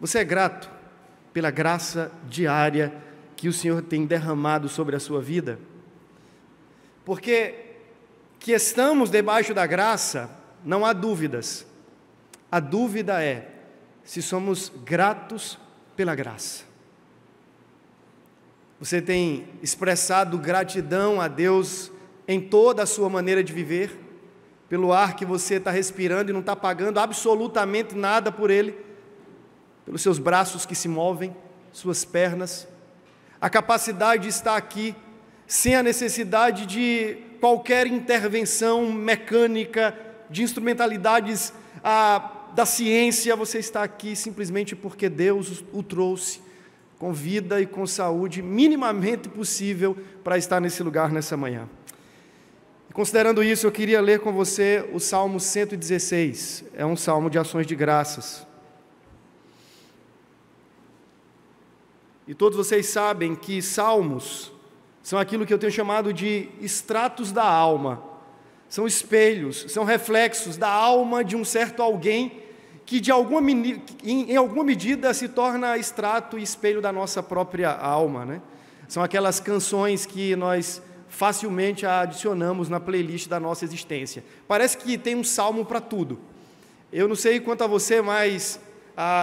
Você é grato pela graça diária que o Senhor tem derramado sobre a sua vida? Porque que estamos debaixo da graça, não há dúvidas. A dúvida é se somos gratos pela graça. Você tem expressado gratidão a Deus em toda a sua maneira de viver, pelo ar que você está respirando e não está pagando absolutamente nada por ele, pelos seus braços que se movem, suas pernas, a capacidade de estar aqui sem a necessidade de qualquer intervenção mecânica, de instrumentalidades da ciência. Você está aqui simplesmente porque Deus o trouxe com vida e com saúde minimamente possível para estar nesse lugar nessa manhã. E considerando isso, eu queria ler com você o Salmo 116, é um salmo de ações de graças. E todos vocês sabem que salmos são aquilo que eu tenho chamado de extratos da alma. São espelhos, são reflexos da alma de um certo alguém que em alguma medida se torna extrato e espelho da nossa própria alma, né? São aquelas canções que nós facilmente adicionamos na playlist da nossa existência. Parece que tem um salmo para tudo. Eu não sei quanto a você, mas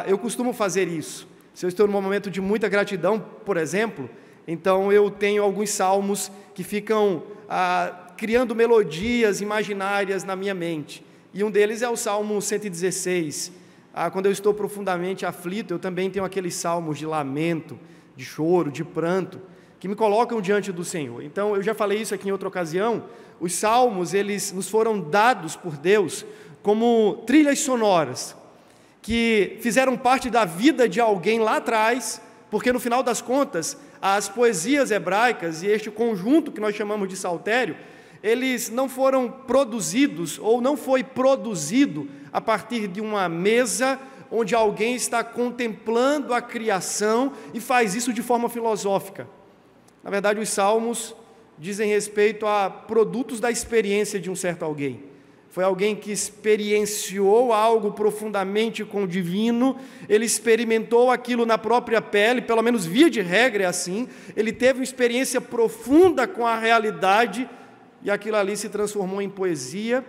eu costumo fazer isso. Se eu estou num momento de muita gratidão, por exemplo, então eu tenho alguns salmos que ficam criando melodias imaginárias na minha mente. E um deles é o Salmo 116. Quando eu estou profundamente aflito, eu também tenho aqueles salmos de lamento, de choro, de pranto, que me colocam diante do Senhor. Então, eu já falei isso aqui em outra ocasião, os salmos, eles nos foram dados por Deus como trilhas sonoras, que fizeram parte da vida de alguém lá atrás, porque no final das contas, as poesias hebraicas e este conjunto que nós chamamos de saltério, eles não foram produzidos, ou não foi produzido a partir de uma mesa onde alguém está contemplando a criação e faz isso de forma filosófica. Na verdade, os salmos dizem respeito a produtos da experiência de um certo alguém. Foi alguém que experienciou algo profundamente com o divino, ele experimentou aquilo na própria pele, pelo menos via de regra é assim, ele teve uma experiência profunda com a realidade, e aquilo ali se transformou em poesia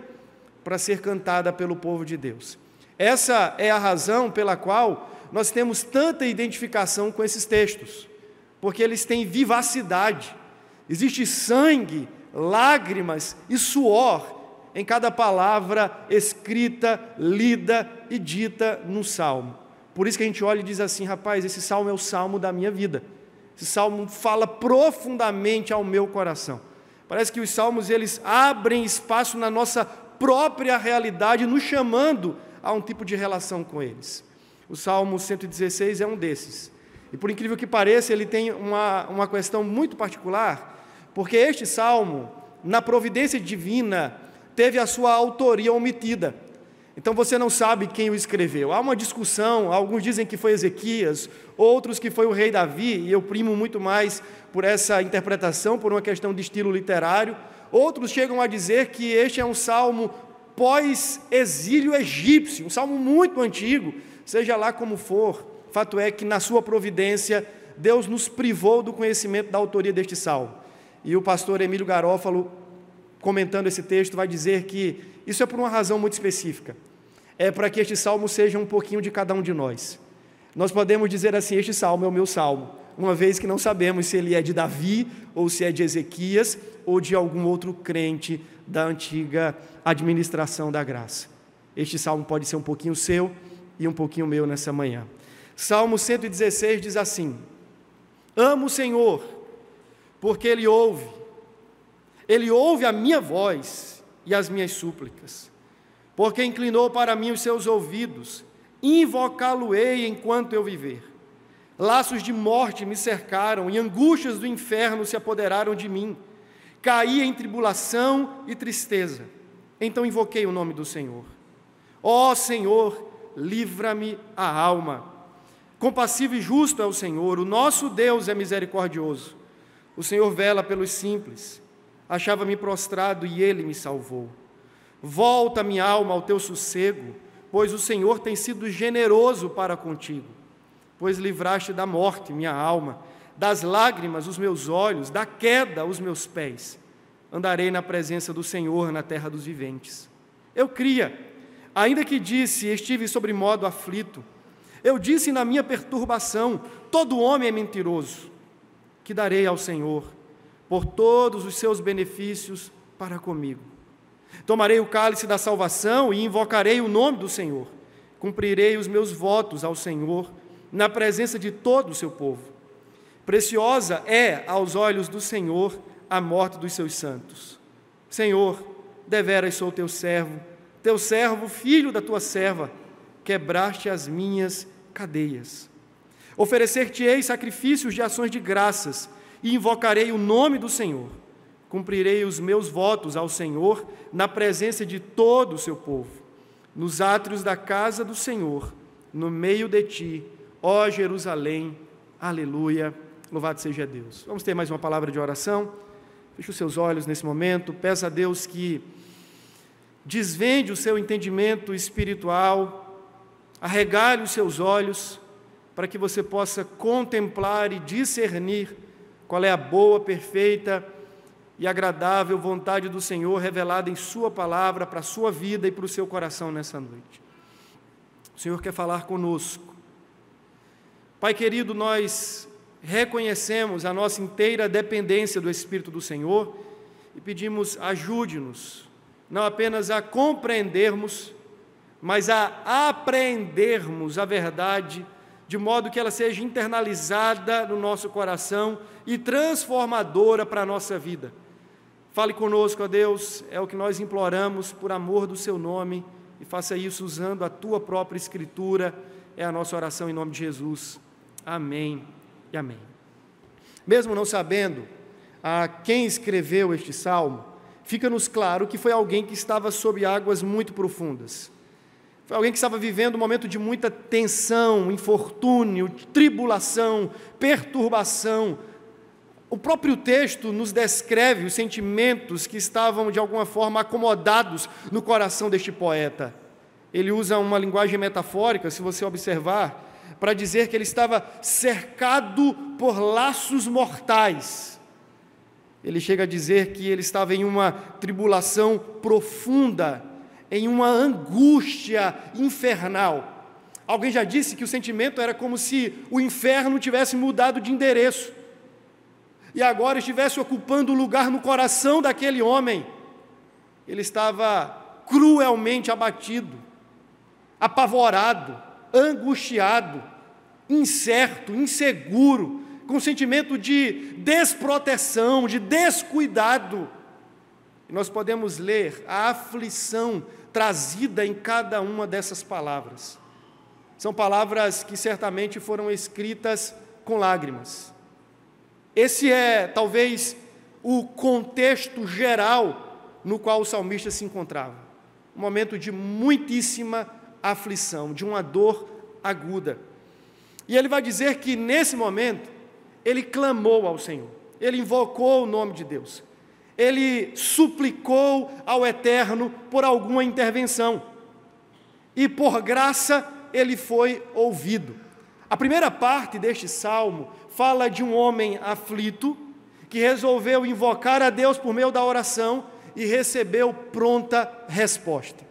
para ser cantada pelo povo de Deus. Essa é a razão pela qual nós temos tanta identificação com esses textos, porque eles têm vivacidade, existe sangue, lágrimas e suor em cada palavra escrita, lida e dita no salmo. Por isso que a gente olha e diz assim: rapaz, esse salmo é o salmo da minha vida, esse salmo fala profundamente ao meu coração. Parece que os salmos, eles abrem espaço na nossa própria realidade, nos chamando a um tipo de relação com eles. O Salmo 116 é um desses. E por incrível que pareça, ele tem uma questão muito particular, porque este salmo, na providência divina, teve a sua autoria omitida. Então você não sabe quem o escreveu. Há uma discussão, alguns dizem que foi Ezequias, outros que foi o rei Davi, e eu primo muito mais por essa interpretação, por uma questão de estilo literário. Outros chegam a dizer que este é um salmo pós-exílio egípcio, um salmo muito antigo, seja lá como for. Fato é que, na sua providência, Deus nos privou do conhecimento da autoria deste salmo. E o pastor Emílio Garófalo, comentando esse texto, vai dizer que isso é por uma razão muito específica. É para que este salmo seja um pouquinho de cada um de nós. Nós podemos dizer assim: este salmo é o meu salmo, uma vez que não sabemos se ele é de Davi, ou se é de Ezequias, ou de algum outro crente da antiga administração da graça. Este salmo pode ser um pouquinho seu e um pouquinho meu nessa manhã. Salmo 116 diz assim: amo o Senhor, porque Ele ouve a minha voz e as minhas súplicas, porque inclinou para mim os seus ouvidos, invocá-lo-ei enquanto eu viver. Laços de morte me cercaram e angústias do inferno se apoderaram de mim. Caí em tribulação e tristeza. Então invoquei o nome do Senhor. Ó Senhor, livra-me a alma. Compassivo e justo é o Senhor, o nosso Deus é misericordioso. O Senhor vela pelos simples. Achava-me prostrado e Ele me salvou. Volta, minha alma, ao teu sossego, pois o Senhor tem sido generoso para contigo. pois livraste da morte minha alma, das lágrimas os meus olhos, da queda os meus pés. Andarei na presença do Senhor na terra dos viventes. Eu cria, ainda que disse, estive sobre modo aflito. Eu disse na minha perturbação, todo homem é mentiroso. Que darei ao Senhor por todos os seus benefícios para comigo. Tomarei o cálice da salvação e invocarei o nome do Senhor. Cumprirei os meus votos ao Senhor na presença de todo o seu povo. Preciosa é aos olhos do Senhor a morte dos seus santos. Senhor, deveras sou teu servo, filho da tua serva, quebraste as minhas cadeias. Oferecer-te-ei sacrifícios de ações de graças e invocarei o nome do Senhor. Cumprirei os meus votos ao Senhor na presença de todo o seu povo, nos átrios da casa do Senhor, no meio de ti, ó Jerusalém. Aleluia, louvado seja Deus. Vamos ter mais uma palavra de oração? Feche os seus olhos nesse momento, peça a Deus que desvende o seu entendimento espiritual, arregale os seus olhos, para que você possa contemplar e discernir qual é a boa, perfeita e agradável vontade do Senhor revelada em sua palavra para a sua vida e para o seu coração nessa noite. O Senhor quer falar conosco. Pai querido, nós reconhecemos a nossa inteira dependência do Espírito do Senhor e pedimos, ajude-nos, não apenas a compreendermos, mas a apreendermos a verdade, de modo que ela seja internalizada no nosso coração e transformadora para a nossa vida. Fale conosco, ó Deus, é o que nós imploramos por amor do Seu nome, e faça isso usando a Tua própria Escritura, é a nossa oração em nome de Jesus. Amém e amém. Mesmo não sabendo a quem escreveu este salmo, fica-nos claro que foi alguém que estava sob águas muito profundas. Foi alguém que estava vivendo um momento de muita tensão, infortúnio, tribulação, perturbação. O próprio texto nos descreve os sentimentos que estavam, de alguma forma, acomodados no coração deste poeta. Ele usa uma linguagem metafórica, se você observar, para dizer que ele estava cercado por laços mortais. Ele chega a dizer que ele estava em uma tribulação profunda, em uma angústia infernal. Alguém já disse que o sentimento era como se o inferno tivesse mudado de endereço e agora estivesse ocupando o lugar no coração daquele homem. Ele estava cruelmente abatido, apavorado, angustiado, incerto, inseguro, com um sentimento de desproteção, de descuidado. E nós podemos ler a aflição trazida em cada uma dessas palavras. São palavras que certamente foram escritas com lágrimas. Esse é, talvez, o contexto geral no qual o salmista se encontrava. Um momento de muitíssima aflição, de uma dor aguda. E ele vai dizer que, nesse momento, ele clamou ao Senhor, ele invocou o nome de Deus, ele suplicou ao Eterno por alguma intervenção, e por graça ele foi ouvido. A primeira parte deste salmo fala de um homem aflito, que resolveu invocar a Deus por meio da oração e recebeu pronta resposta.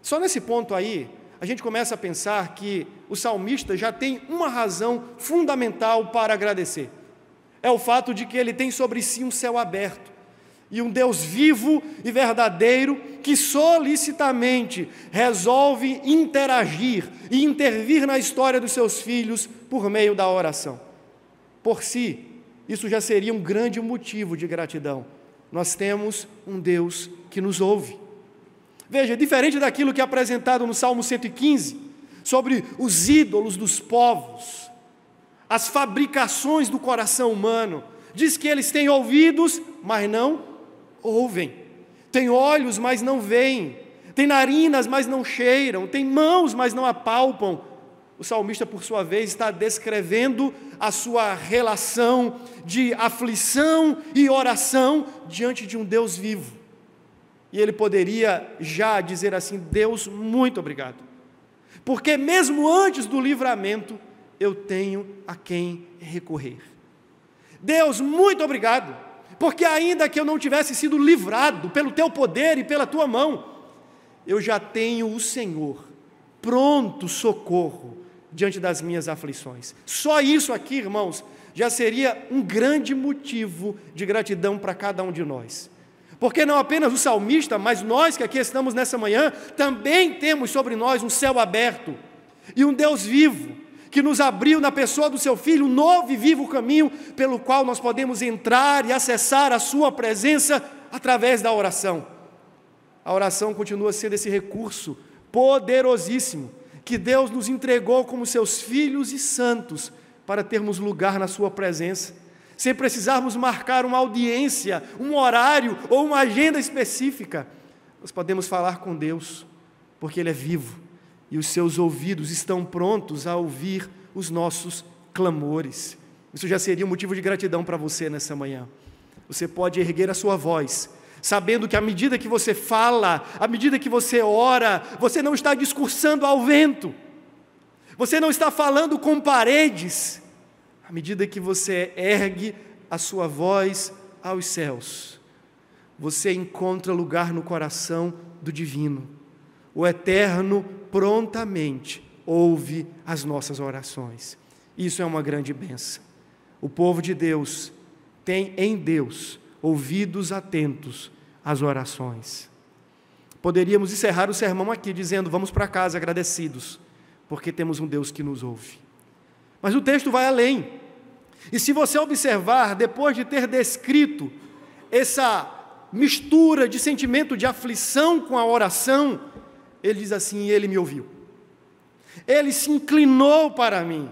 Só nesse ponto aí, a gente começa a pensar que o salmista já tem uma razão fundamental para agradecer. É o fato de que ele tem sobre si um céu aberto e um Deus vivo e verdadeiro que solicitamente resolve interagir e intervir na história dos seus filhos por meio da oração. Por si, isso já seria um grande motivo de gratidão. Nós temos um Deus que nos ouve. Veja, diferente daquilo que é apresentado no Salmo 115, sobre os ídolos dos povos, as fabricações do coração humano, diz que eles têm ouvidos, mas não ouvem, têm olhos, mas não veem, têm narinas, mas não cheiram, têm mãos, mas não apalpam. O salmista, por sua vez, está descrevendo a sua relação de aflição e oração diante de um Deus vivo. E ele poderia já dizer assim: Deus, muito obrigado. Porque mesmo antes do livramento, eu tenho a quem recorrer. Deus, muito obrigado, porque ainda que eu não tivesse sido livrado pelo teu poder e pela tua mão, eu já tenho o Senhor, pronto socorro diante das minhas aflições. Só isso aqui, irmãos, já seria um grande motivo de gratidão para cada um de nós. Porque não apenas o salmista, mas nós que aqui estamos nessa manhã, também temos sobre nós um céu aberto e um Deus vivo, que nos abriu na pessoa do seu Filho um novo e vivo caminho pelo qual nós podemos entrar e acessar a sua presença através da oração. A oração continua sendo esse recurso poderosíssimo que Deus nos entregou como seus filhos e santos para termos lugar na sua presença, sem precisarmos marcar uma audiência, um horário ou uma agenda específica. Nós podemos falar com Deus, porque Ele é vivo e os seus ouvidos estão prontos a ouvir os nossos clamores. Isso já seria um motivo de gratidão para você nessa manhã. Você pode erguer a sua voz, sabendo que à medida que você fala, à medida que você ora, você não está discursando ao vento, você não está falando com paredes. À medida que você ergue a sua voz aos céus, você encontra lugar no coração do divino. O Eterno prontamente ouve as nossas orações. Isso é uma grande bênção. O povo de Deus tem em Deus ouvidos atentos às orações. Poderíamos encerrar o sermão aqui dizendo: vamos para casa agradecidos, porque temos um Deus que nos ouve. Mas o texto vai além. E se você observar, depois de ter descrito essa mistura de sentimento de aflição com a oração, ele diz assim: ele me ouviu. Ele se inclinou para mim.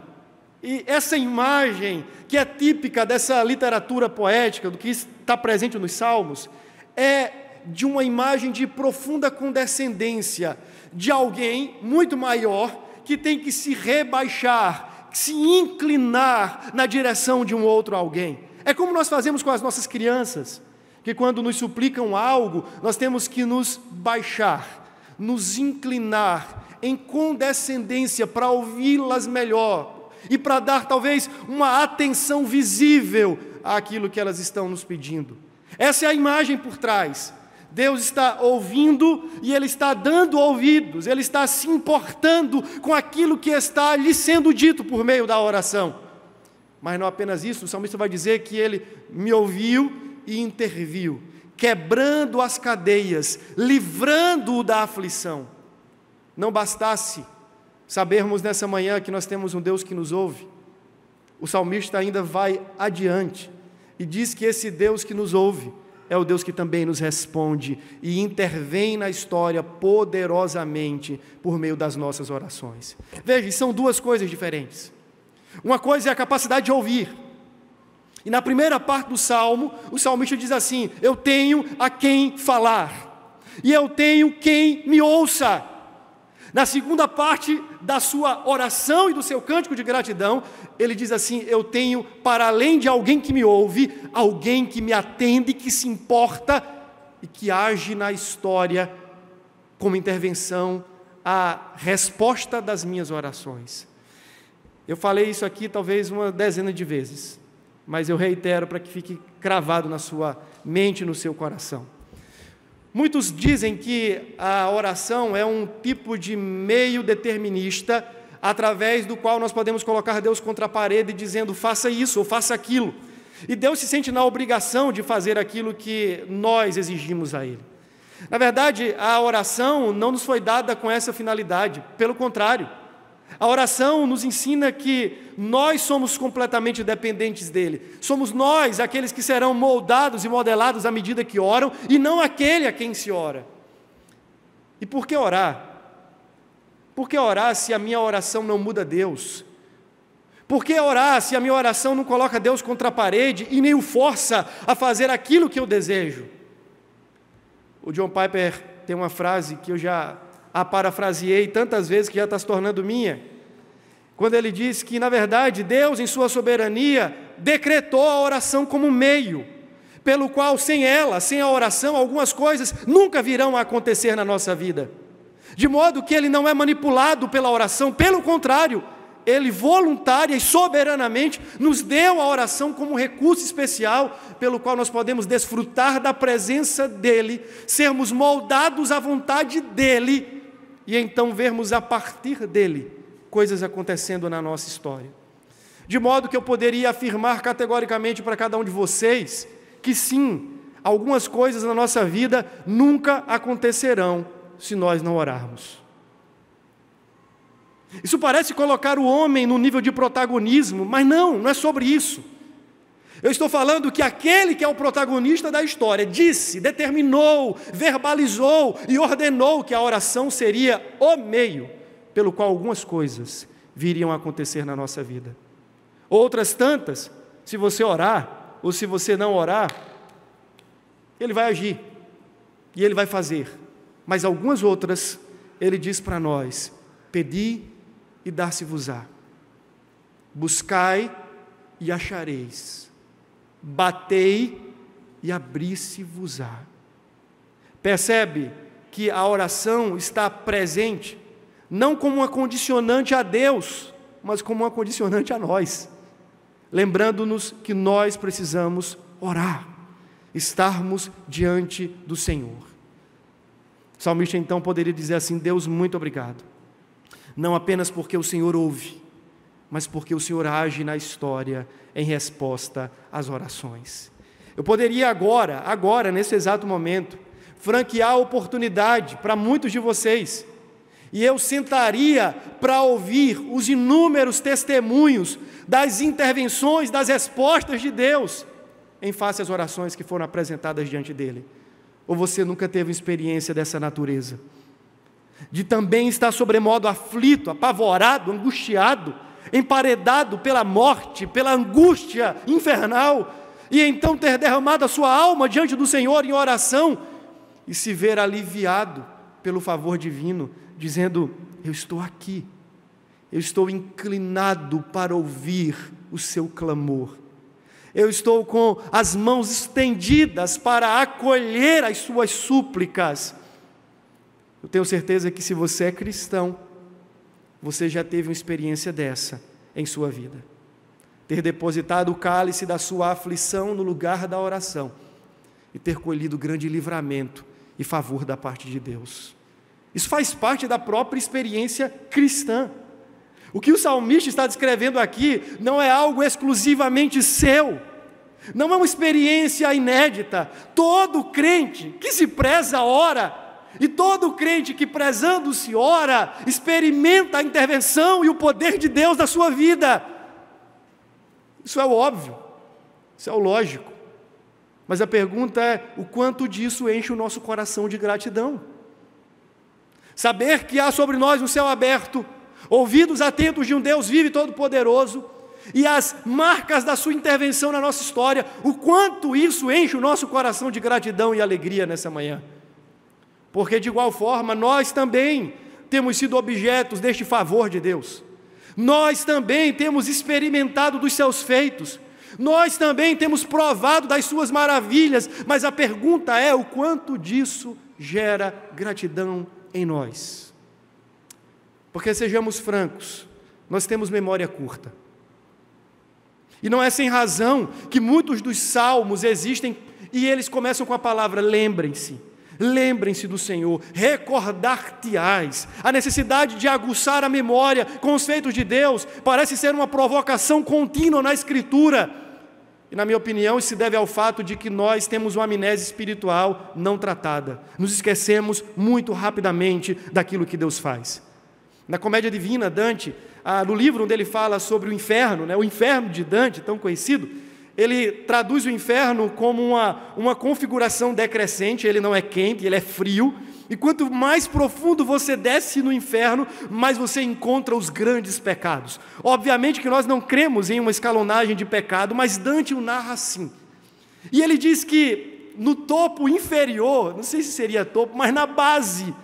E essa imagem, que é típica dessa literatura poética, do que está presente nos Salmos, é de uma imagem de profunda condescendência, de alguém muito maior, que tem que se rebaixar, se inclinar na direção de um outro alguém. É como nós fazemos com as nossas crianças, que quando nos suplicam algo, nós temos que nos baixar, nos inclinar em condescendência para ouvi-las melhor e para dar talvez uma atenção visível àquilo que elas estão nos pedindo. Essa é a imagem por trás. Deus está ouvindo e Ele está dando ouvidos, Ele está se importando com aquilo que está lhe sendo dito por meio da oração. Mas não apenas isso, o salmista vai dizer que Ele me ouviu e interviu, quebrando as cadeias, livrando-o da aflição. Não bastasse sabermos nessa manhã que nós temos um Deus que nos ouve, o salmista ainda vai adiante e diz que esse Deus que nos ouve é o Deus que também nos responde e intervém na história poderosamente por meio das nossas orações. Veja, são duas coisas diferentes. Uma coisa é a capacidade de ouvir. E na primeira parte do Salmo, o salmista diz assim: eu tenho a quem falar, e eu tenho quem me ouça. Na segunda parte da sua oração e do seu cântico de gratidão, ele diz assim: eu tenho, para além de alguém que me ouve, alguém que me atende, que se importa e que age na história como intervenção à resposta das minhas orações. Eu falei isso aqui talvez uma dezena de vezes, mas eu reitero para que fique cravado na sua mente e no seu coração. Muitos dizem que a oração é um tipo de meio determinista, através do qual nós podemos colocar Deus contra a parede, dizendo: faça isso ou faça aquilo. E Deus se sente na obrigação de fazer aquilo que nós exigimos a Ele. Na verdade, a oração não nos foi dada com essa finalidade, pelo contrário. A oração nos ensina que nós somos completamente dependentes dEle. Somos nós aqueles que serão moldados e modelados à medida que oram, e não aquele a quem se ora. E por que orar? Por que orar se a minha oração não muda Deus? Por que orar se a minha oração não coloca Deus contra a parede e nem o força a fazer aquilo que eu desejo? O John Piper tem uma frase que eu já a parafraseei tantas vezes que já está se tornando minha, quando ele diz que, na verdade, Deus, em sua soberania, decretou a oração como meio, pelo qual, sem ela, sem a oração, algumas coisas nunca virão a acontecer na nossa vida. De modo que Ele não é manipulado pela oração, pelo contrário, Ele voluntária e soberanamente nos deu a oração como um recurso especial pelo qual nós podemos desfrutar da presença dEle, sermos moldados à vontade dEle e então vermos a partir dEle coisas acontecendo na nossa história. De modo que eu poderia afirmar categoricamente para cada um de vocês que sim, algumas coisas na nossa vida nunca acontecerão se nós não orarmos. Isso parece colocar o homem no nível de protagonismo, mas não é sobre isso. Eu estou falando que aquele que é o protagonista da história disse, determinou, verbalizou e ordenou que a oração seria o meio pelo qual algumas coisas viriam a acontecer na nossa vida. Outras tantas, se você orar ou se você não orar, Ele vai agir e Ele vai fazer. Mas algumas outras, Ele diz para nós: pedi e dar-se-vos-á. Buscai e achareis. Batei e abri-se-vos-á. Percebe que a oração está presente, não como uma condicionante a Deus, mas como uma condicionante a nós, lembrando-nos que nós precisamos orar, estarmos diante do Senhor. O salmista então poderia dizer assim: Deus, muito obrigado, não apenas porque o Senhor ouve, mas porque o Senhor age na história em resposta às orações. Eu poderia agora, nesse exato momento, franquear a oportunidade para muitos de vocês, e eu sentaria para ouvir os inúmeros testemunhos das intervenções, das respostas de Deus em face às orações que foram apresentadas diante dele. Ou você nunca teve experiência dessa natureza? De também estar sobremodo aflito, apavorado, angustiado, emparedado pela morte, pela angústia infernal, e então ter derramado a sua alma diante do Senhor em oração, e se ver aliviado pelo favor divino, dizendo: eu estou aqui, eu estou inclinado para ouvir o seu clamor, eu estou com as mãos estendidas para acolher as suas súplicas. Eu tenho certeza que se você é cristão, você já teve uma experiência dessa em sua vida. Ter depositado o cálice da sua aflição no lugar da oração e ter colhido grande livramento e favor da parte de Deus. Isso faz parte da própria experiência cristã. O que o salmista está descrevendo aqui não é algo exclusivamente seu, não é uma experiência inédita. Todo crente que se preza ora, e todo crente que prezando-se ora, experimenta a intervenção e o poder de Deus na sua vida. Isso é o óbvio, isso é o lógico. Mas a pergunta é: o quanto disso enche o nosso coração de gratidão? Saber que há sobre nós um céu aberto, ouvidos atentos de um Deus vivo e todo-poderoso, e as marcas da sua intervenção na nossa história, o quanto isso enche o nosso coração de gratidão e alegria nessa manhã. Porque de igual forma nós também temos sido objetos deste favor de Deus, nós também temos experimentado dos seus feitos, nós também temos provado das suas maravilhas, mas a pergunta é: o quanto disso gera gratidão em nós? Porque, sejamos francos, nós temos memória curta, e não é sem razão que muitos dos salmos existem e eles começam com a palavra lembrem-se. Lembrem-se do Senhor, recordar-te-ás. A necessidade de aguçar a memória com os feitos de Deus parece ser uma provocação contínua na Escritura. E, na minha opinião, isso se deve ao fato de que nós temos uma amnésia espiritual não tratada. Nos esquecemos muito rapidamente daquilo que Deus faz. Na Comédia Divina, Dante, no livro onde ele fala sobre o inferno, o inferno de Dante, tão conhecido, ele traduz o inferno como uma configuração decrescente. Ele não é quente, ele é frio, e quanto mais profundo você desce no inferno, mais você encontra os grandes pecados. Obviamente que nós não cremos em uma escalonagem de pecado, mas Dante o narra assim, e ele diz que no topo inferior, não sei se seria topo, mas na base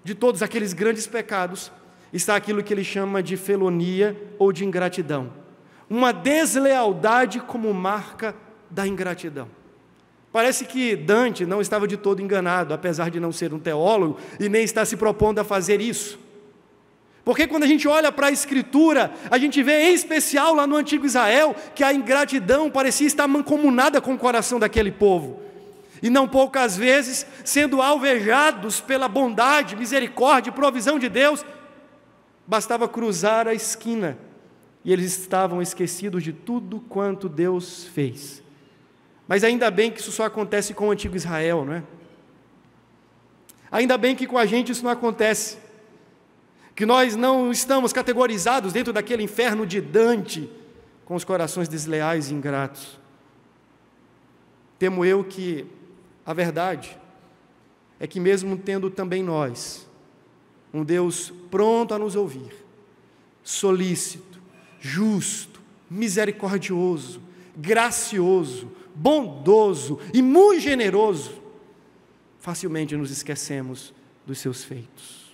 de todos aqueles grandes pecados, está aquilo que ele chama de felonia ou de ingratidão. Uma deslealdade como marca da ingratidão. Parece que Dante não estava de todo enganado, apesar de não ser um teólogo e nem estar se propondo a fazer isso. Porque quando a gente olha para a Escritura, a gente vê em especial lá no antigo Israel, que a ingratidão parecia estar mancomunada com o coração daquele povo. E não poucas vezes, sendo alvejados pela bondade, misericórdia e provisão de Deus, bastava cruzar a esquina e eles estavam esquecidos de tudo quanto Deus fez. Mas ainda bem que isso só acontece com o antigo Israel, não é? Ainda bem que com a gente isso não acontece, que nós não estamos categorizados dentro daquele inferno de Dante, com os corações desleais e ingratos. Temo eu que a verdade é que mesmo tendo também nós um Deus pronto a nos ouvir, solícito, justo, misericordioso, gracioso, bondoso e muito generoso, facilmente nos esquecemos dos seus feitos.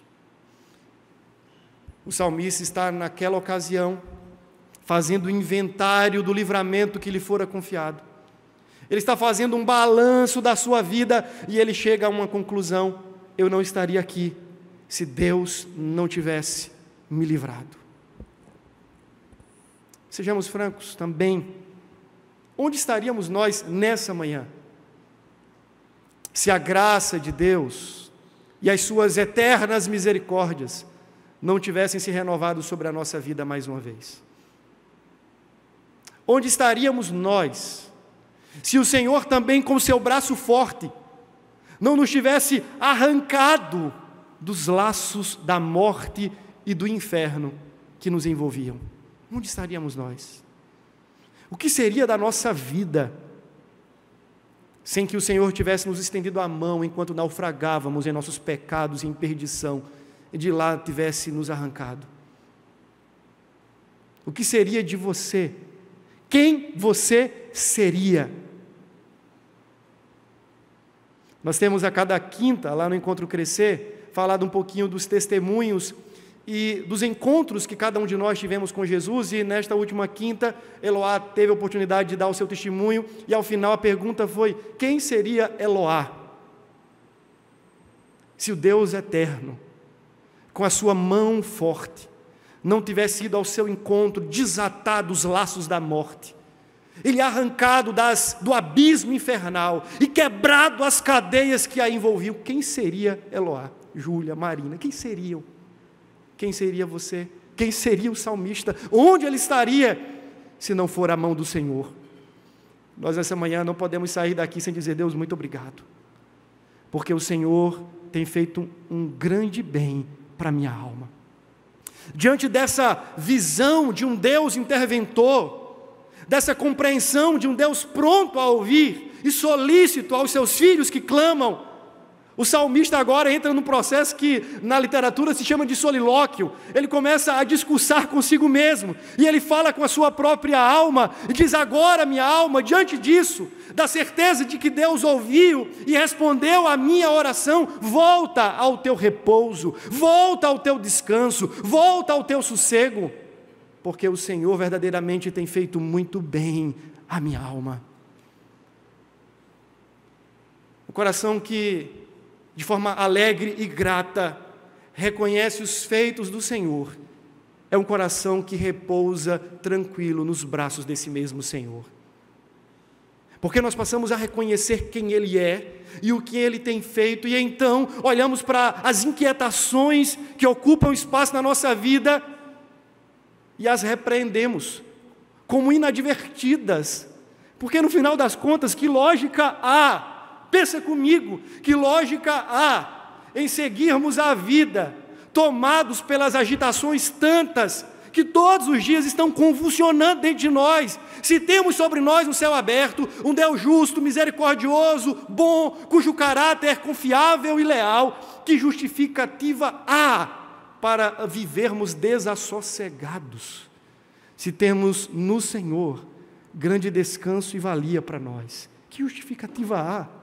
O salmista está naquela ocasião fazendo o inventário do livramento que lhe fora confiado. Ele está fazendo um balanço da sua vida e ele chega a uma conclusão: eu não estaria aqui se Deus não tivesse me livrado. Sejamos francos também, onde estaríamos nós nessa manhã, se a graça de Deus e as suas eternas misericórdias não tivessem se renovado sobre a nossa vida mais uma vez? Onde estaríamos nós, se o Senhor também com seu braço forte não nos tivesse arrancado dos laços da morte e do inferno que nos envolviam? Onde estaríamos nós? O que seria da nossa vida sem que o Senhor tivesse nos estendido a mão enquanto naufragávamos em nossos pecados e em perdição, e de lá tivesse nos arrancado? O que seria de você? Quem você seria? Nós temos a cada quinta, lá no Encontro Crescer, falado um pouquinho dos testemunhos e dos encontros que cada um de nós tivemos com Jesus, e nesta última quinta, Eloá teve a oportunidade de dar o seu testemunho, e ao final a pergunta foi: quem seria Eloá? Se o Deus eterno, com a sua mão forte, não tivesse ido ao seu encontro, desatado os laços da morte, ele arrancado do abismo infernal e quebrado as cadeias que a envolviam, quem seria Eloá? Júlia, Marina, quem seriam? Quem seria você? Quem seria o salmista? Onde ele estaria se não for a mão do Senhor? Nós essa manhã não podemos sair daqui sem dizer: Deus, muito obrigado, porque o Senhor tem feito um grande bem para a minha alma. Diante dessa visão de um Deus interventor, dessa compreensão de um Deus pronto a ouvir e solícito aos seus filhos que clamam, o salmista agora entra num processo que na literatura se chama de solilóquio. Ele começa a discursar consigo mesmo, e ele fala com a sua própria alma, e diz: agora minha alma, diante disso, da certeza de que Deus ouviu e respondeu à minha oração, volta ao teu repouso, volta ao teu descanso, volta ao teu sossego, porque o Senhor verdadeiramente tem feito muito bem à minha alma. O coração que de forma alegre e grata reconhece os feitos do Senhor é um coração que repousa tranquilo nos braços desse mesmo Senhor, porque nós passamos a reconhecer quem Ele é e o que Ele tem feito, e então olhamos para as inquietações que ocupam espaço na nossa vida e as repreendemos como inadvertidas, porque no final das contas, que lógica há? Pensa comigo, que lógica há em seguirmos a vida, tomados pelas agitações tantas, que todos os dias estão convulsionando dentro de nós, se temos sobre nós um céu aberto, um Deus justo, misericordioso, bom, cujo caráter é confiável e leal? Que justificativa há para vivermos desassossegados, se temos no Senhor grande descanso e valia para nós? Que justificativa há?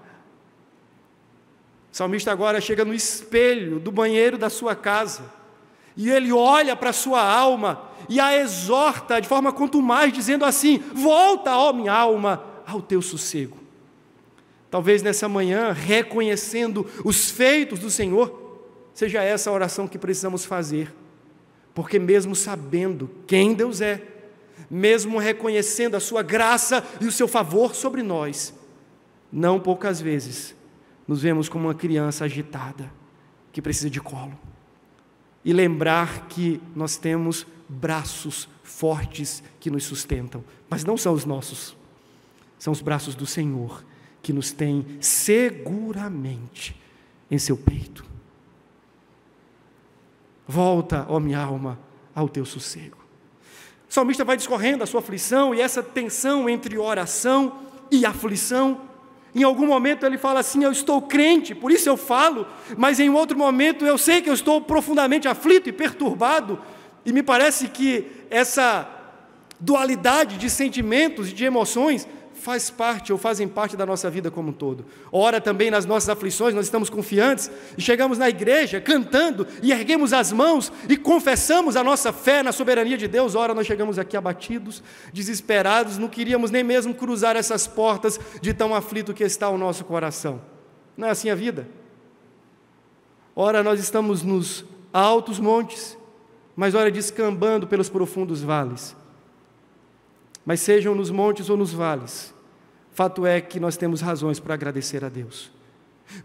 O salmista agora chega no espelho do banheiro da sua casa, e ele olha para a sua alma e a exorta de forma contumaz, dizendo assim: volta, ó minha alma, ao teu sossego. Talvez nessa manhã, reconhecendo os feitos do Senhor, seja essa a oração que precisamos fazer, porque mesmo sabendo quem Deus é, mesmo reconhecendo a sua graça e o seu favor sobre nós, não poucas vezes nos vemos como uma criança agitada, que precisa de colo. E lembrar que nós temos braços fortes que nos sustentam, mas não são os nossos, são os braços do Senhor, que nos tem seguramente em seu peito. Volta, ó minha alma, ao teu sossego. O salmista vai discorrendo a sua aflição, e essa tensão entre oração e aflição. Em algum momento ele fala assim: eu estou crente, por isso eu falo, mas em outro momento eu sei que eu estou profundamente aflito e perturbado, e me parece que essa dualidade de sentimentos e de emoções faz parte ou fazem parte da nossa vida como um todo. Ora, também nas nossas aflições nós estamos confiantes e chegamos na igreja cantando e erguemos as mãos e confessamos a nossa fé na soberania de Deus. Ora, nós chegamos aqui abatidos, desesperados, não queríamos nem mesmo cruzar essas portas de tão aflito que está o nosso coração. Não é assim a vida? Ora, nós estamos nos altos montes, mas ora descambando pelos profundos vales. Mas sejam nos montes ou nos vales, fato é que nós temos razões para agradecer a Deus.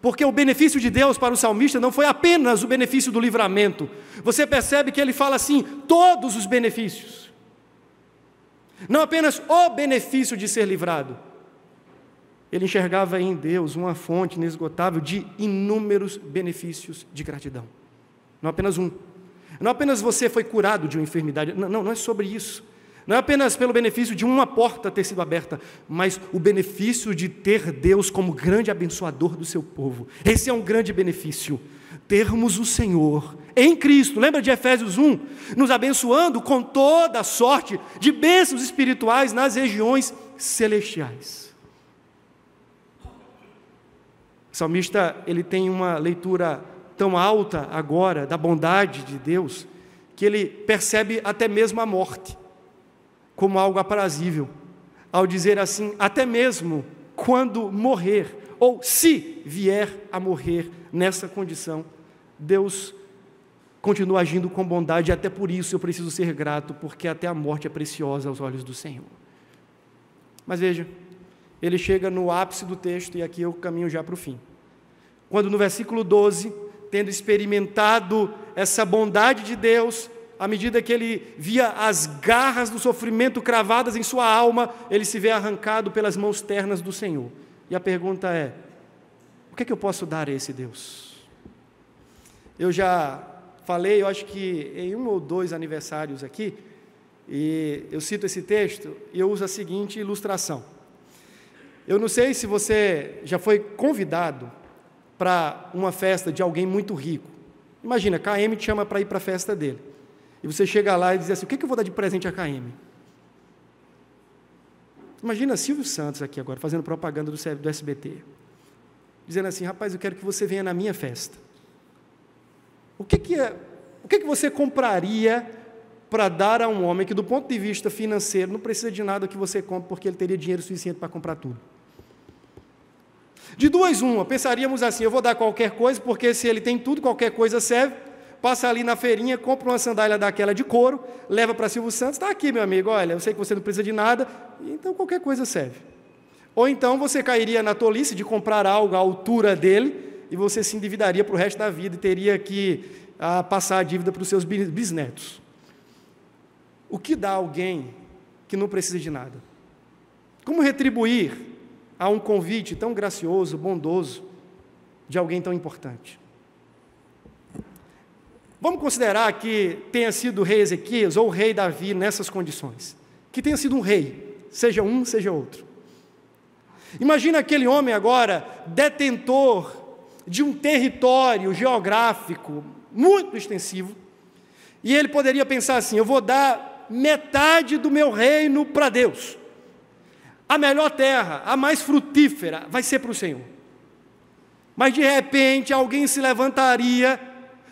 Porque o benefício de Deus para o salmista não foi apenas o benefício do livramento. Você percebe que ele fala assim, todos os benefícios. Não apenas o benefício de ser livrado. Ele enxergava em Deus uma fonte inesgotável de inúmeros benefícios de gratidão. Não apenas um. Não apenas você foi curado de uma enfermidade. Não é sobre isso. Não é apenas pelo benefício de uma porta ter sido aberta, mas o benefício de ter Deus como grande abençoador do seu povo. Esse é um grande benefício. Termos o Senhor em Cristo, lembra de Efésios 1? Nos abençoando com toda a sorte de bênçãos espirituais nas regiões celestiais. O salmista, ele tem uma leitura tão alta agora da bondade de Deus, que ele percebe até mesmo a morte como algo aprazível, ao dizer assim, até mesmo quando morrer, ou se vier a morrer nessa condição, Deus continua agindo com bondade, e até por isso eu preciso ser grato, porque até a morte é preciosa aos olhos do Senhor. Mas veja, ele chega no ápice do texto, e aqui eu caminho já para o fim. Quando no versículo 12, tendo experimentado essa bondade de Deus, à medida que ele via as garras do sofrimento cravadas em sua alma, ele se vê arrancado pelas mãos ternas do Senhor. E a pergunta é, o que é que eu posso dar a esse Deus? Eu já falei, eu acho que em 1 ou 2 aniversários aqui, e eu cito esse texto, e eu uso a seguinte ilustração. Eu não sei se você já foi convidado para uma festa de alguém muito rico. Imagina, KM te chama para ir para a festa dele. E você chega lá e diz assim, o que eu vou dar de presente a KM? Imagina Silvio Santos aqui agora, fazendo propaganda do SBT. Dizendo assim, rapaz, eu quero que você venha na minha festa. O que você compraria para dar a um homem que, do ponto de vista financeiro, não precisa de nada que você compre, porque ele teria dinheiro suficiente para comprar tudo? De 2, 1, pensaríamos assim, eu vou dar qualquer coisa, porque se ele tem tudo, qualquer coisa serve. Passa ali na feirinha, compra uma sandália daquela de couro, leva para Silvio Santos, está aqui, meu amigo, olha, eu sei que você não precisa de nada, então qualquer coisa serve. Ou então você cairia na tolice de comprar algo à altura dele, e você se endividaria para o resto da vida, e teria que passar a dívida para os seus bisnetos. O que dá a alguém que não precisa de nada? Como retribuir a um convite tão gracioso, bondoso, de alguém tão importante? Vamos considerar que tenha sido o rei Ezequias ou o rei Davi nessas condições. Que tenha sido um rei, seja um, seja outro. Imagina aquele homem agora, detentor de um território geográfico muito extensivo, e ele poderia pensar assim, eu vou dar metade do meu reino para Deus. A melhor terra, a mais frutífera, vai ser para o Senhor. Mas de repente alguém se levantaria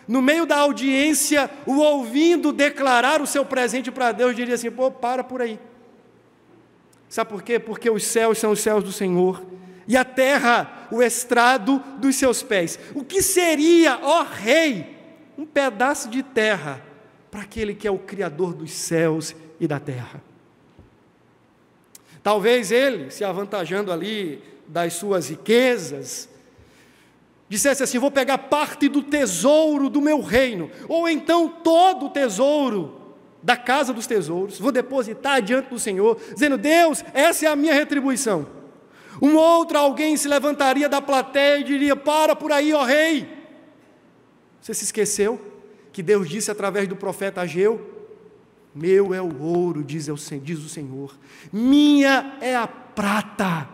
no meio da audiência, o ouvindo declarar o seu presente para Deus, diria assim, pô, para por aí. Sabe por quê? Porque os céus são os céus do Senhor, e a terra, o estrado dos seus pés. O que seria, ó rei, um pedaço de terra, para aquele que é o Criador dos céus e da terra. Talvez ele, se avantajando ali das suas riquezas, dissesse assim: vou pegar parte do tesouro do meu reino, ou então todo o tesouro da casa dos tesouros, vou depositar diante do Senhor, dizendo: Deus, essa é a minha retribuição. Um outro alguém se levantaria da plateia e diria: para por aí, ó rei. Você se esqueceu que Deus disse através do profeta Ageu: meu é o ouro, diz o Senhor, minha é a prata.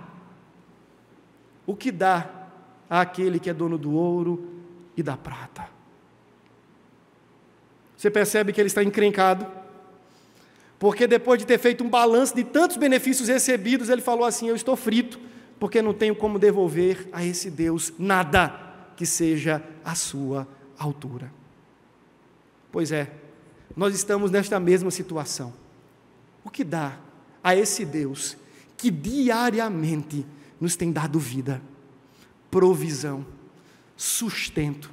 O que dá àquele que é dono do ouro e da prata? Você percebe que ele está encrencado, porque depois de ter feito um balanço de tantos benefícios recebidos, ele falou assim: eu estou frito, porque não tenho como devolver a esse Deus nada que seja a sua altura. Pois é, nós estamos nesta mesma situação. O que dá a esse Deus que diariamente nos tem dado vida, provisão, sustento,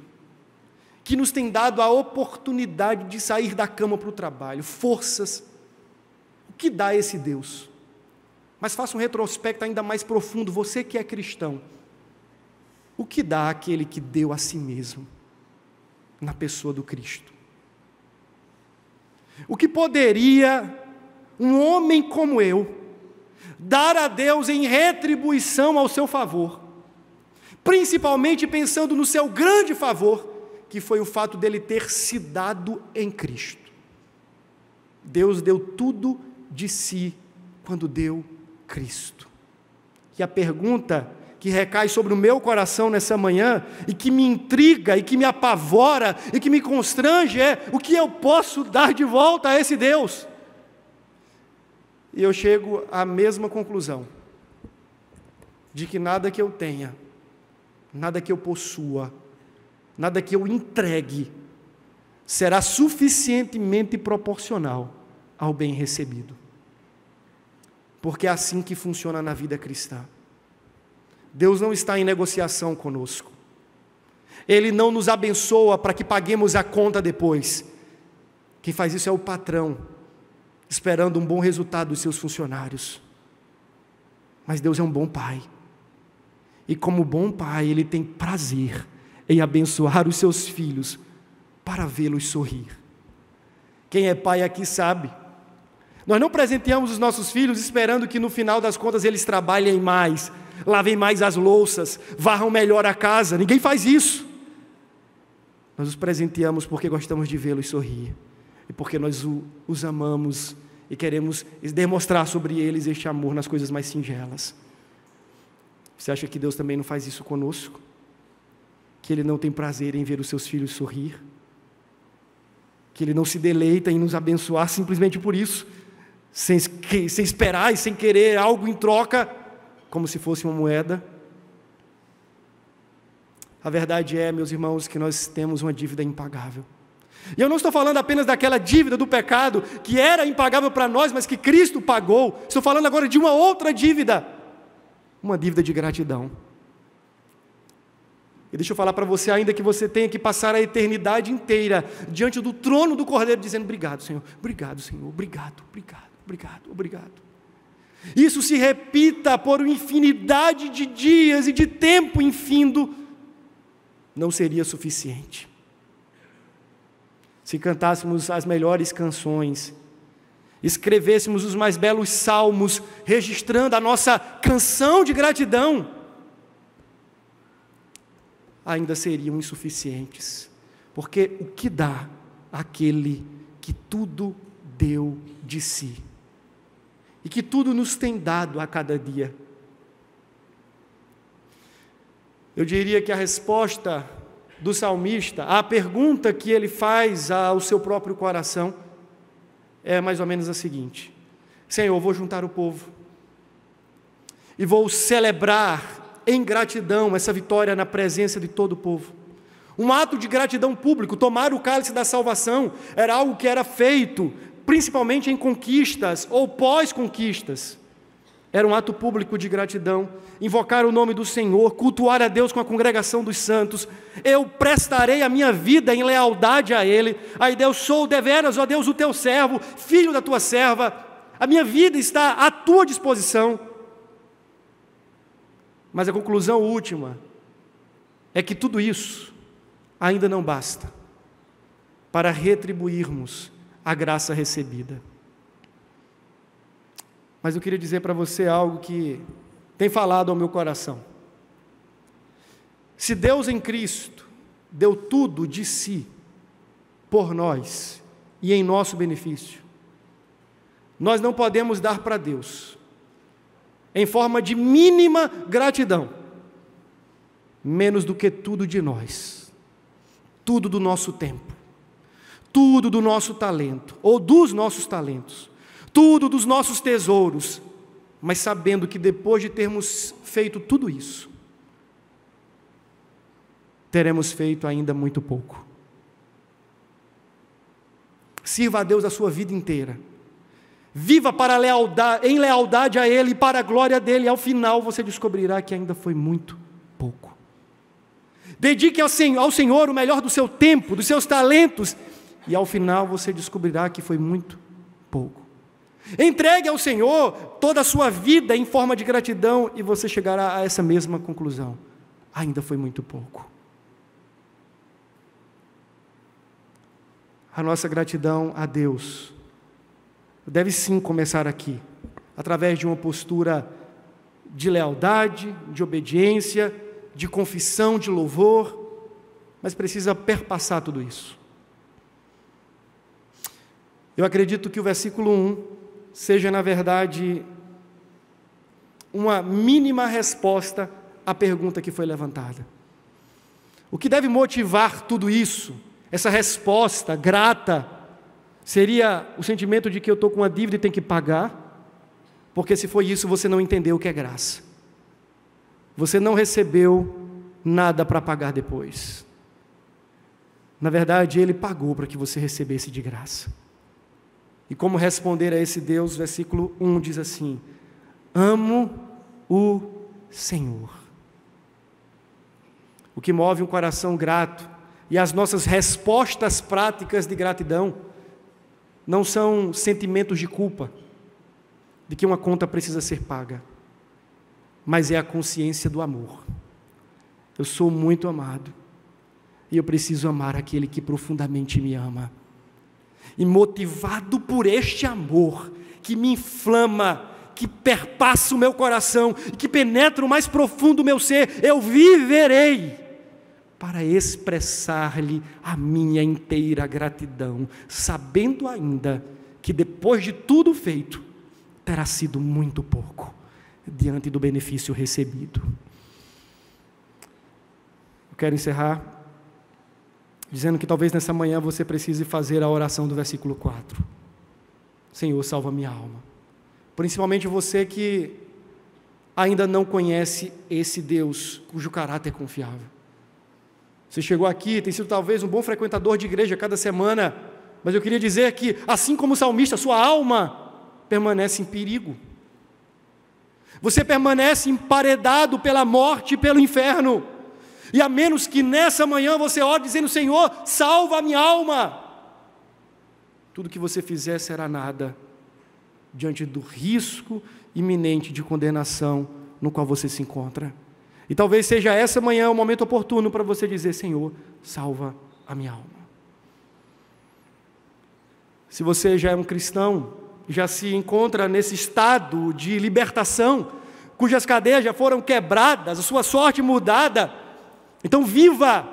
que nos tem dado a oportunidade de sair da cama para o trabalho, forças? O que dá a esse Deus? Mas faça um retrospecto ainda mais profundo, você que é cristão. O que dá àquele que deu a si mesmo, na pessoa do Cristo? O que poderia um homem como eu dar a Deus em retribuição ao seu favor, principalmente pensando no seu grande favor, que foi o fato dele ter se dado em Cristo? Deus deu tudo de si quando deu Cristo. E a pergunta que recai sobre o meu coração nessa manhã, e que me intriga, e que me apavora, e que me constrange é: o que eu posso dar de volta a esse Deus? E eu chego à mesma conclusão, de que nada que eu tenha, nada que eu possua, nada que eu entregue, será suficientemente proporcional ao bem recebido. Porque é assim que funciona na vida cristã. Deus não está em negociação conosco. Ele não nos abençoa para que paguemos a conta depois. Quem faz isso é o patrão, esperando um bom resultado dos seus funcionários. Mas Deus é um bom pai. E como bom pai, Ele tem prazer em abençoar os seus filhos para vê-los sorrir. Quem é pai aqui sabe. Nós não presenteamos os nossos filhos esperando que no final das contas eles trabalhem mais, lavem mais as louças, varram melhor a casa. Ninguém faz isso. Nós os presenteamos porque gostamos de vê-los sorrir, e porque nós os amamos e queremos demonstrar sobre eles este amor nas coisas mais singelas. Você acha que Deus também não faz isso conosco? Que Ele não tem prazer em ver os seus filhos sorrir? Que Ele não se deleita em nos abençoar simplesmente por isso, sem esperar e sem querer algo em troca, como se fosse uma moeda? A verdade é, meus irmãos, que nós temos uma dívida impagável. E eu não estou falando apenas daquela dívida do pecado, que era impagável para nós, mas que Cristo pagou. Estou falando agora de uma outra dívida, uma dívida de gratidão. E deixa eu falar para você, ainda que você tenha que passar a eternidade inteira diante do trono do Cordeiro, dizendo: obrigado, Senhor, obrigado, obrigado. Isso se repita por uma infinidade de dias e de tempo infindo, não seria suficiente. Se cantássemos as melhores canções, escrevêssemos os mais belos salmos, registrando a nossa canção de gratidão, ainda seriam insuficientes, porque o que dá àquele que tudo deu de si, e que tudo nos tem dado a cada dia? Eu diria que a resposta do salmista, a pergunta que ele faz ao seu próprio coração, é mais ou menos a seguinte: Senhor, eu vou juntar o povo, e vou celebrar em gratidão essa vitória na presença de todo o povo. Um ato de gratidão público, tomar o cálice da salvação, era algo que era feito principalmente em conquistas ou pós-conquistas. Era um ato público de gratidão, invocar o nome do Senhor, cultuar a Deus com a congregação dos santos. Eu prestarei a minha vida em lealdade a Ele. Aí Deus, sou deveras, ó Deus, o teu servo, filho da tua serva. A minha vida está à tua disposição. Mas a conclusão última é que tudo isso ainda não basta para retribuirmos a graça recebida. Mas eu queria dizer para você algo que tem falado ao meu coração. Se Deus em Cristo deu tudo de si por nós e em nosso benefício, nós não podemos dar para Deus, em forma de mínima gratidão, menos do que tudo de nós, tudo do nosso tempo, tudo do nosso talento, ou dos nossos talentos, tudo dos nossos tesouros, mas sabendo que depois de termos feito tudo isso, teremos feito ainda muito pouco. Sirva a Deus a sua vida inteira, viva para em lealdade a Ele e para a glória dEle, e ao final você descobrirá que ainda foi muito pouco. Dedique ao Senhor o melhor do seu tempo, dos seus talentos, e ao final você descobrirá que foi muito pouco. Entregue ao Senhor toda a sua vida em forma de gratidão e você chegará a essa mesma conclusão. Ainda foi muito pouco. A nossa gratidão a Deus deve sim começar aqui, através de uma postura de lealdade, de obediência, de confissão, de louvor, mas precisa perpassar tudo isso. Eu acredito que o versículo 1 seja, na verdade, uma mínima resposta à pergunta que foi levantada. O que deve motivar tudo isso, essa resposta grata, seria o sentimento de que eu estou com uma dívida e tenho que pagar, porque se foi isso, você não entendeu o que é graça. Você não recebeu nada para pagar depois. Na verdade, Ele pagou para que você recebesse de graça. E como responder a esse Deus? Versículo 1 diz assim: amo o Senhor. O que move um coração grato e as nossas respostas práticas de gratidão não são sentimentos de culpa, de que uma conta precisa ser paga, mas é a consciência do amor. Eu sou muito amado e eu preciso amar aquele que profundamente me ama. E motivado por este amor que me inflama, que perpassa o meu coração e que penetra o mais profundo do meu ser, eu viverei para expressar-lhe a minha inteira gratidão, sabendo ainda que depois de tudo feito, terá sido muito pouco diante do benefício recebido. Eu quero encerrar dizendo que talvez nessa manhã você precise fazer a oração do versículo 4. Senhor, salva minha alma. Principalmente você que ainda não conhece esse Deus cujo caráter é confiável. Você chegou aqui, tem sido talvez um bom frequentador de igreja cada semana, mas eu queria dizer que, assim como o salmista, sua alma permanece em perigo. Você permanece emparedado pela morte e pelo inferno. E a menos que nessa manhã você ore dizendo: Senhor, salva a minha alma, tudo que você fizer será nada diante do risco iminente de condenação no qual você se encontra. E talvez seja essa manhã o momento oportuno para você dizer: Senhor, salva a minha alma. Se você já é um cristão, já se encontra nesse estado de libertação, cujas cadeias já foram quebradas, a sua sorte mudada, então viva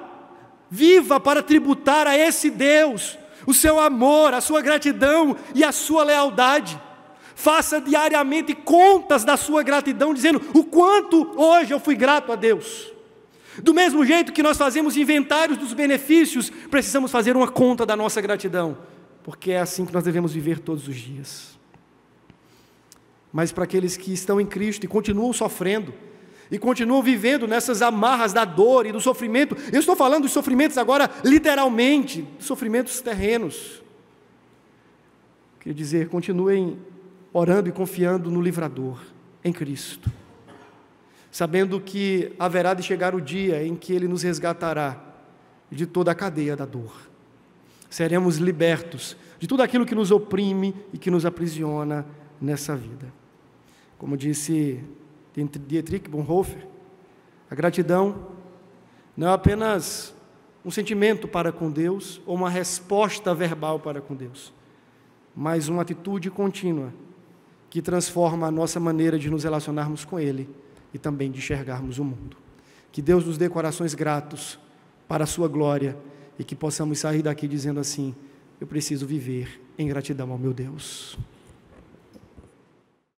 para tributar a esse Deus o seu amor, a sua gratidão e a sua lealdade. Faça diariamente contas da sua gratidão, dizendo o quanto hoje eu fui grato a Deus. Do mesmo jeito que nós fazemos inventários dos benefícios, precisamos fazer uma conta da nossa gratidão, porque é assim que nós devemos viver todos os dias. Mas para aqueles que estão em Cristo e continuam sofrendo, e continuam vivendo nessas amarras da dor e do sofrimento, eu estou falando dos sofrimentos agora literalmente, sofrimentos terrenos. Quer dizer, continuem orando e confiando no livrador, em Cristo, sabendo que haverá de chegar o dia em que Ele nos resgatará de toda a cadeia da dor. Seremos libertos de tudo aquilo que nos oprime e que nos aprisiona nessa vida. Como disse Dietrich Bonhoeffer, a gratidão não é apenas um sentimento para com Deus ou uma resposta verbal para com Deus, mas uma atitude contínua que transforma a nossa maneira de nos relacionarmos com Ele e também de enxergarmos o mundo. Que Deus nos dê corações gratos para a sua glória e que possamos sair daqui dizendo assim: eu preciso viver em gratidão ao meu Deus.